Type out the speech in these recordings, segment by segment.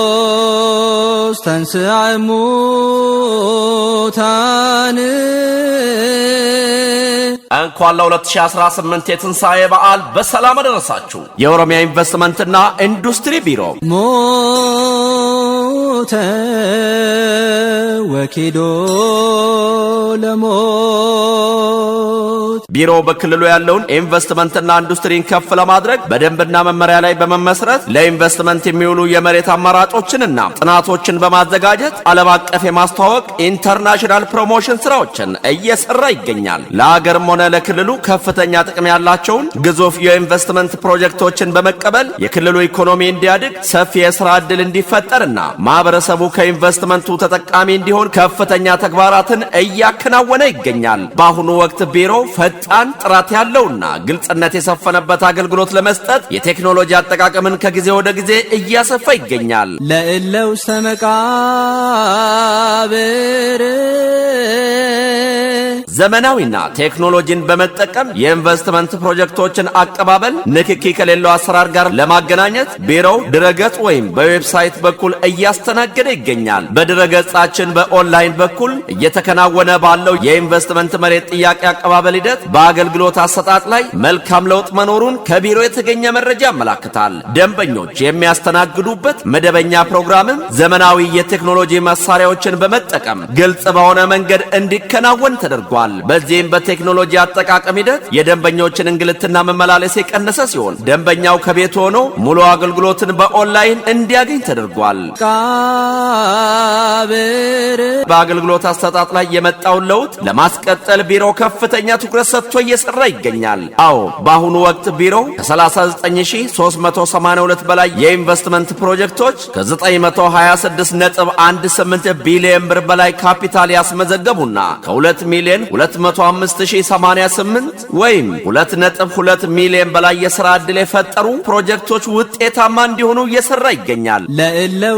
ክርስቶስ ተንሥአ እሙታን እንኳን ለ2018 የትንሣኤ በዓል በሰላም አደረሳችሁ። የኦሮሚያ ኢንቨስትመንትና ኢንዱስትሪ ቢሮ ሞተ ወኪዶ ለሞት ቢሮው በክልሉ ያለውን ኢንቨስትመንትና ኢንዱስትሪን ከፍ ለማድረግ በደንብና መመሪያ ላይ በመመስረት ለኢንቨስትመንት የሚውሉ የመሬት አማራጮችንና ጥናቶችን በማዘጋጀት ዓለም አቀፍ የማስተዋወቅ ኢንተርናሽናል ፕሮሞሽን ስራዎችን እየሰራ ይገኛል። ለሀገርም ሆነ ለክልሉ ከፍተኛ ጥቅም ያላቸውን ግዙፍ የኢንቨስትመንት ፕሮጀክቶችን በመቀበል የክልሉ ኢኮኖሚ እንዲያድግ ሰፊ የሥራ ዕድል እንዲፈጠርና ማህበረሰቡ ከኢንቨስትመንቱ ተጠቃሚ እንዲሆን ከፍተኛ ተግባራትን እያከናወነ ይገኛል። በአሁኑ ወቅት ቢሮው ፈጣን ጥራት ያለውና ግልጽነት የሰፈነበት አገልግሎት ለመስጠት የቴክኖሎጂ አጠቃቀምን ከጊዜ ወደ ጊዜ እያሰፋ ይገኛል። ለእለው ስተመቃብር ዘመናዊና ቴክኖሎጂን በመጠቀም የኢንቨስትመንት ፕሮጀክቶችን አቀባበል ንክኪ ከሌለው አሰራር ጋር ለማገናኘት ቢሮው ድረገጽ ወይም በዌብሳይት በኩል እያስተናገደ ይገኛል። በድረገጻችን በኦንላይን በኩል እየተከናወነ ባለው የኢንቨስትመንት መሬት ጥያቄ አቀባበል ሂደት በአገልግሎት አሰጣጥ ላይ መልካም ለውጥ መኖሩን ከቢሮ የተገኘ መረጃ ያመለክታል። ደንበኞች የሚያስተናግዱበት መደበኛ ፕሮግራምም ዘመናዊ የቴክኖሎጂ መሳሪያዎችን በመጠቀም ግልጽ በሆነ መንገድ እንዲከናወን ተደርጓል። በዚህም በቴክኖሎጂ አጠቃቀም ሂደት የደንበኞችን እንግልትና መመላለስ የቀነሰ ሲሆን ደንበኛው ከቤት ሆኖ ሙሉ አገልግሎትን በኦንላይን እንዲያገኝ ተደርጓል። በአገልግሎት አሰጣጥ ላይ የመጣውን ለውጥ ለማስቀጠል ቢሮ ከፍተኛ ትኩረት ሰጥቶ እየሰራ ይገኛል። አዎ በአሁኑ ወቅት ቢሮው ከ39382 በላይ የኢንቨስትመንት ፕሮጀክቶች ከ926.18 ቢሊዮን ብር በላይ ካፒታል ያስመዘገቡና ከ2 ሚሊዮን 205088 ወይም 2.2 ሚሊዮን በላይ የሥራ ዕድል የፈጠሩ ፕሮጀክቶች ውጤታማ እንዲሆኑ እየሰራ ይገኛል። ለእለው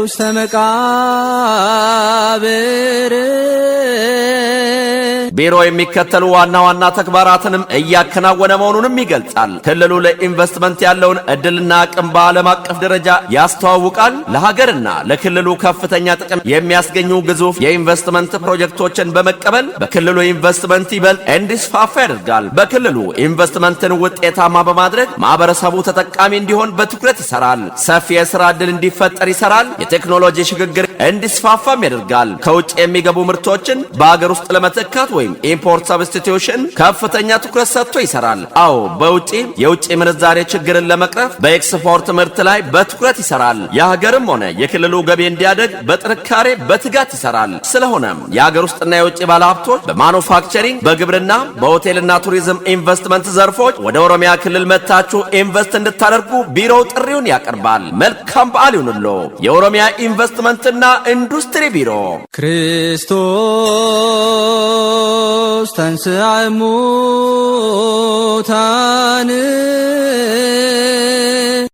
ስተመቃብር ቢሮ የሚከተሉ ዋና ዋና ተግባራትንም እያከናወነ መሆኑንም ይገልጻል። ክልሉ ለኢንቨስትመንት ያለውን ዕድልና አቅም በዓለም አቀፍ ደረጃ ያስተዋውቃል። ለሀገርና ለክልሉ ከፍተኛ ጥቅም የሚያስገኙ ግዙፍ የኢንቨስትመንት ፕሮጀክቶችን በመቀበል በክልሉ ኢንቨስትመንት ይበልጥ እንዲስፋፋ ያደርጋል። በክልሉ ኢንቨስትመንትን ውጤታማ በማድረግ ማህበረሰቡ ተጠቃሚ እንዲሆን በትኩረት ይሰራል። ሰፊ የሥራ ዕድል እንዲፈጠር ይሰራል። የቴክኖሎጂ ሽግግር እንዲስፋፋም ያደርጋል። ከውጭ የሚገቡ ምርቶችን በአገር ውስጥ ለመተካት ወይም ኢምፖርት ሰብስቲቲዩሽን ከፍተኛ ትኩረት ሰጥቶ ይሰራል። አዎ በውጪ የውጭ ምንዛሬ ችግርን ለመቅረፍ በኤክስፖርት ምርት ላይ በትኩረት ይሰራል። የሀገርም ሆነ የክልሉ ገቢ እንዲያደግ በጥንካሬ በትጋት ይሰራል። ስለሆነም የሀገር ውስጥና የውጭ ባለሀብቶች በማኑፋክቸሪንግ፣ በግብርና፣ በሆቴልና ቱሪዝም ኢንቨስትመንት ዘርፎች ወደ ኦሮሚያ ክልል መጥታችሁ ኢንቨስት እንድታደርጉ ቢሮው ጥሪውን ያቀርባል። መልካም በዓል ይሁንልዎ። የኦሮሚያ ኢንቨስትመንትና ኢንዱስትሪ ቢሮ። ክርስቶስ ተንሥአ እሙታን